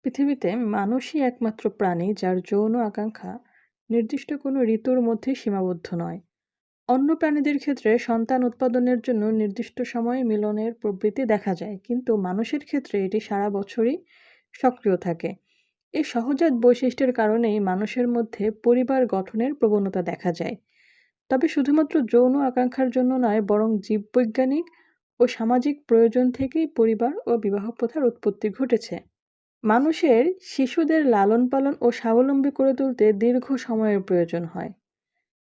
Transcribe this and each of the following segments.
পৃথিবীতে মানুষই একমাত্র প্রাণী যার যৌন আকাঙ্ক্ষা নির্দিষ্ট কোনো ঋতুর মধ্যে সীমাবদ্ধ নয়। অন্য প্রাণীদের ক্ষেত্রে সন্তান উৎপাদনের জন্য নির্দিষ্ট সময়ে মিলনের প্রবৃত্তি দেখা যায়, কিন্তু মানুষের ক্ষেত্রে এটি সারা বছরই সক্রিয় থাকে। এই সহজাত বৈশিষ্ট্যের কারণেই মানুষের মধ্যে পরিবার গঠনের প্রবণতা দেখা যায়। তবে শুধুমাত্র যৌন আকাঙ্ক্ষার জন্য নয়, বরং জীববৈজ্ঞানিক ও সামাজিক প্রয়োজন থেকেই পরিবার ও বিবাহ প্রথার উৎপত্তি ঘটেছে। মানুষের শিশুদের লালন-পালন ও স্বাবলম্বী করে তুলতে দীর্ঘ সময়ের প্রয়োজন হয়।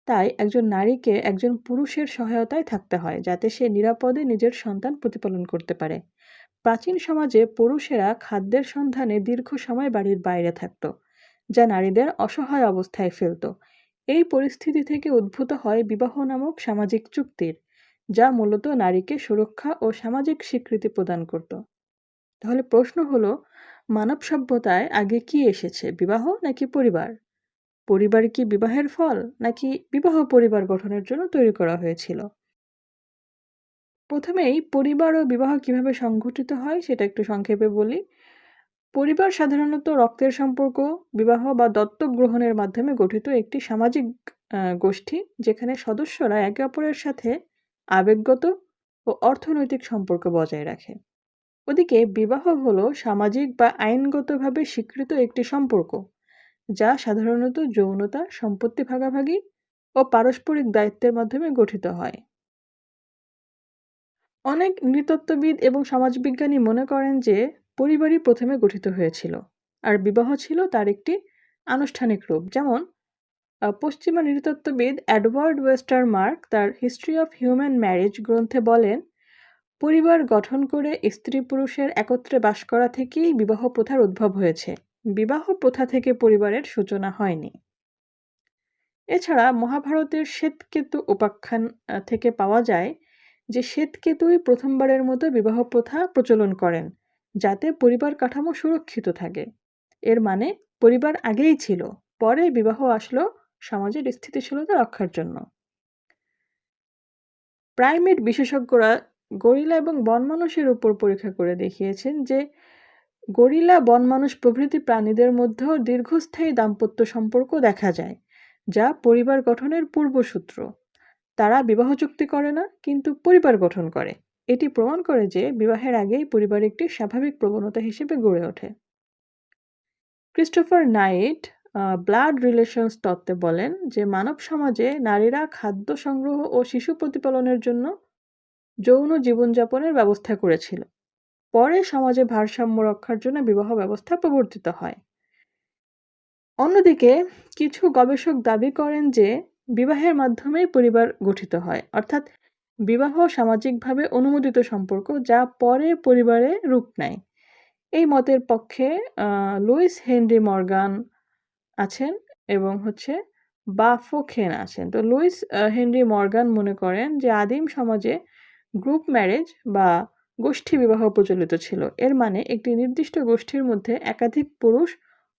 তাই একজন নারীকে একজন পুরুষের সহায়তায় থাকতে হয়, যাতে সে নিরাপদে নিজের সন্তান প্রতিপালন করতে পারে। প্রাচীন সমাজে পুরুষেরা খাদ্যের সন্ধানে দীর্ঘ সময় বাড়ির বাইরে থাকত, যা নারীদের অসহায় অবস্থায় ফেলত। এই পরিস্থিতি থেকে উদ্ভূত হয় বিবাহ নামক সামাজিক চুক্তির, যা মূলত নারীকে সুরক্ষা ও সামাজিক স্বীকৃতি প্রদান করত। তাহলে প্রশ্ন হলো, মানব সভ্যতায় আগে কি এসেছে, বিবাহ নাকি পরিবার? পরিবার কি বিবাহের ফল, নাকি বিবাহ পরিবার গঠনের জন্য তৈরি করা হয়েছিল? প্রথমেই পরিবার ও বিবাহ কিভাবে সংঘটিত হয় সেটা একটু সংক্ষেপে বলি। পরিবার সাধারণত রক্তের সম্পর্ক, বিবাহ বা দত্তক গ্রহণের মাধ্যমে গঠিত একটি সামাজিক গোষ্ঠী, যেখানে সদস্যরা একে অপরের সাথে আবেগগত ও অর্থনৈতিক সম্পর্ক বজায় রাখে। ওদিকে বিবাহ হলো সামাজিক বা আইনগতভাবে স্বীকৃত একটি সম্পর্ক, যা সাধারণত যৌনতা, সম্পত্তি ভাগাভাগি ও পারস্পরিক দায়িত্বের মাধ্যমে গঠিত হয়। অনেক নৃতত্ত্ববিদ এবং সমাজবিজ্ঞানী মনে করেন যে পরিবারই প্রথমে গঠিত হয়েছিল, আর বিবাহ ছিল তার একটি আনুষ্ঠানিক রূপ। যেমন পশ্চিমা নৃতত্ত্ববিদ এডওয়ার্ড ওয়েস্টার মার্ক তার হিস্ট্রি অফ হিউম্যান ম্যারেজ গ্রন্থে বলেন, পরিবার গঠন করে স্ত্রী পুরুষের একত্রে বাস করা থেকেই বিবাহ প্রথার উদ্ভব হয়েছে। বিবাহ প্রথা থেকে পরিবারের সূচনা হয়নি। এছাড়া মহাভারতের শ্বেতকেতু উপাখ্যান থেকে পাওয়া যায় যে শ্বেতকেতুই প্রথমবারের মতো বিবাহ প্রথা প্রচলন করেন, যাতে পরিবার কাঠামো সুরক্ষিত থাকে। এর মানে পরিবার আগেই ছিল, পরে বিবাহ আসলো সমাজের স্থিতিশীলতা রক্ষার জন্য। প্রাইমেট বিশেষজ্ঞরা গরিলা এবং বনমানুষের উপর পরীক্ষা করে দেখিয়েছেন যে গরিলা, বনমানুষ প্রভৃতি প্রাণীদের মধ্যেও দীর্ঘস্থায়ী দাম্পত্য সম্পর্ক দেখা যায়, যা পরিবার গঠনের পূর্বসূত্র। তারা বিবাহ চুক্তি করে না, কিন্তু পরিবার গঠন করে। এটি প্রমাণ করে যে বিবাহের আগেই পরিবার একটি স্বাভাবিক প্রবণতা হিসেবে গড়ে ওঠে। ক্রিস্টোফার নাইট ব্লাড রিলেশনস তত্ত্বে বলেন যে মানব সমাজে নারীরা খাদ্য সংগ্রহ ও শিশু প্রতিপালনের জন্য যৌন জীবনযাপনের ব্যবস্থা করেছিল। পরে সমাজে ভারসাম্য রক্ষার জন্য বিবাহ ব্যবস্থা প্রবর্তিত হয়। অন্যদিকে কিছু গবেষক দাবি করেন যে বিবাহের মাধ্যমেই পরিবার গঠিত হয়, অর্থাৎ বিবাহ সামাজিকভাবে অনুমোদিত সম্পর্ক যা পরে পরিবারে রূপ নেয়। এই মতের পক্ষে লুইস হেনরি মর্গান আছেন এবং বাফোখেন আছেন। তো লুইস হেনরি মর্গান মনে করেন যে আদিম সমাজে গ্রুপ ম্যারেজ বা গোষ্ঠী বিবাহ প্রচলিত ছিল। এর মানে একটি নির্দিষ্ট গোষ্ঠীর মধ্যে একাধিক পুরুষ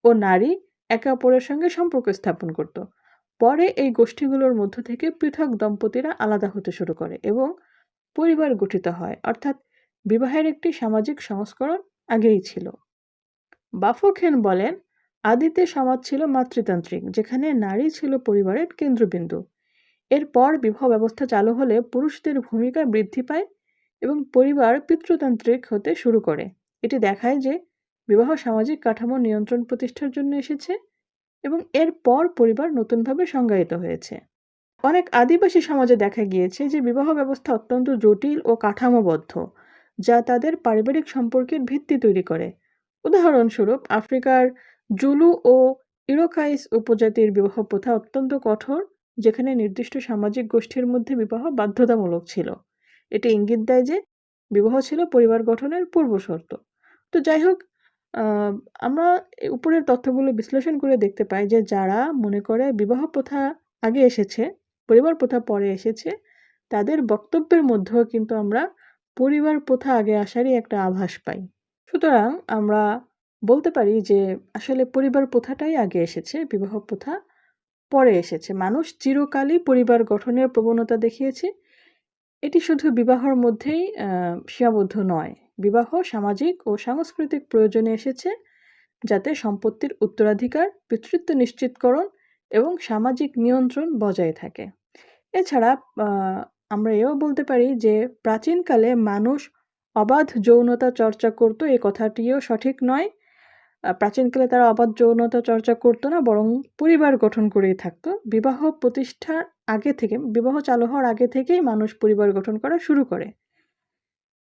ও নারী একে অপরের সঙ্গে সম্পর্ক স্থাপন করত। পরে এই গোষ্ঠীগুলোর মধ্য থেকে পৃথক দম্পতিরা আলাদা হতে শুরু করে এবং পরিবার গঠিত হয়, অর্থাৎ বিবাহের একটি সামাজিক সংস্করণ আগেই ছিল। বাফোখেন বলেন, আদিতে সমাজ ছিল মাতৃতান্ত্রিক, যেখানে নারী ছিল পরিবারের কেন্দ্রবিন্দু। এরপর বিবাহ ব্যবস্থা চালু হলে পুরুষদের ভূমিকা বৃদ্ধি পায় এবং পরিবার পিতৃতান্ত্রিক হতে শুরু করে। এটি দেখায় যে বিবাহ সামাজিক কাঠামো নিয়ন্ত্রণ প্রতিষ্ঠার জন্য এসেছে এবং এরপর পরিবার নতুনভাবে সংজ্ঞায়িত হয়েছে। অনেক আদিবাসী সমাজে দেখা গিয়েছে যে বিবাহ ব্যবস্থা অত্যন্ত জটিল ও কাঠামোবদ্ধ, যা তাদের পারিবারিক সম্পর্কের ভিত্তি তৈরি করে। উদাহরণস্বরূপ, আফ্রিকার জুলু ও ইরোকাইস উপজাতির বিবাহ প্রথা অত্যন্ত কঠোর, যেখানে নির্দিষ্ট সামাজিক গোষ্ঠীর মধ্যে বিবাহ বাধ্যতামূলক ছিল। এটি ইঙ্গিত দেয় যে বিবাহ ছিল পরিবার গঠনের পূর্বশর্ত। তো যাই হোক, আহ, আমরা উপরের তথ্যগুলো বিশ্লেষণ করে দেখতে পাই যে যারা মনে করে বিবাহ প্রথা আগে এসেছে, পরিবার প্রথা পরে এসেছে, তাদের বক্তব্যের মধ্যেও কিন্তু আমরা পরিবার প্রথা আগে আসারই একটা আভাস পাই। সুতরাং আমরা বলতে পারি যে আসলে পরিবার প্রথাটাই আগে এসেছে, বিবাহ প্রথা পরে এসেছে। মানুষ চিরকালই পরিবার গঠনের প্রবণতা দেখিয়েছে। এটি শুধু বিবাহের মধ্যেই সীমাবদ্ধ নয়। বিবাহ সামাজিক ও সাংস্কৃতিক প্রয়োজনে এসেছে, যাতে সম্পত্তির উত্তরাধিকার, পিতৃত্ব নিশ্চিতকরণ এবং সামাজিক নিয়ন্ত্রণ বজায় থাকে। এছাড়া আমরা এও বলতে পারি যে প্রাচীনকালে মানুষ অবাধ যৌনতা চর্চা করত, এই কথাটিও সঠিক নয়। প্রাচীনকালে তারা অবাধ যৌনতা চর্চা করতো না, বরং পরিবার গঠন করেই থাকতো। বিবাহ প্রতিষ্ঠার আগে থেকে, বিবাহ চালু হওয়ার আগে থেকেই মানুষ পরিবার গঠন করা শুরু করে।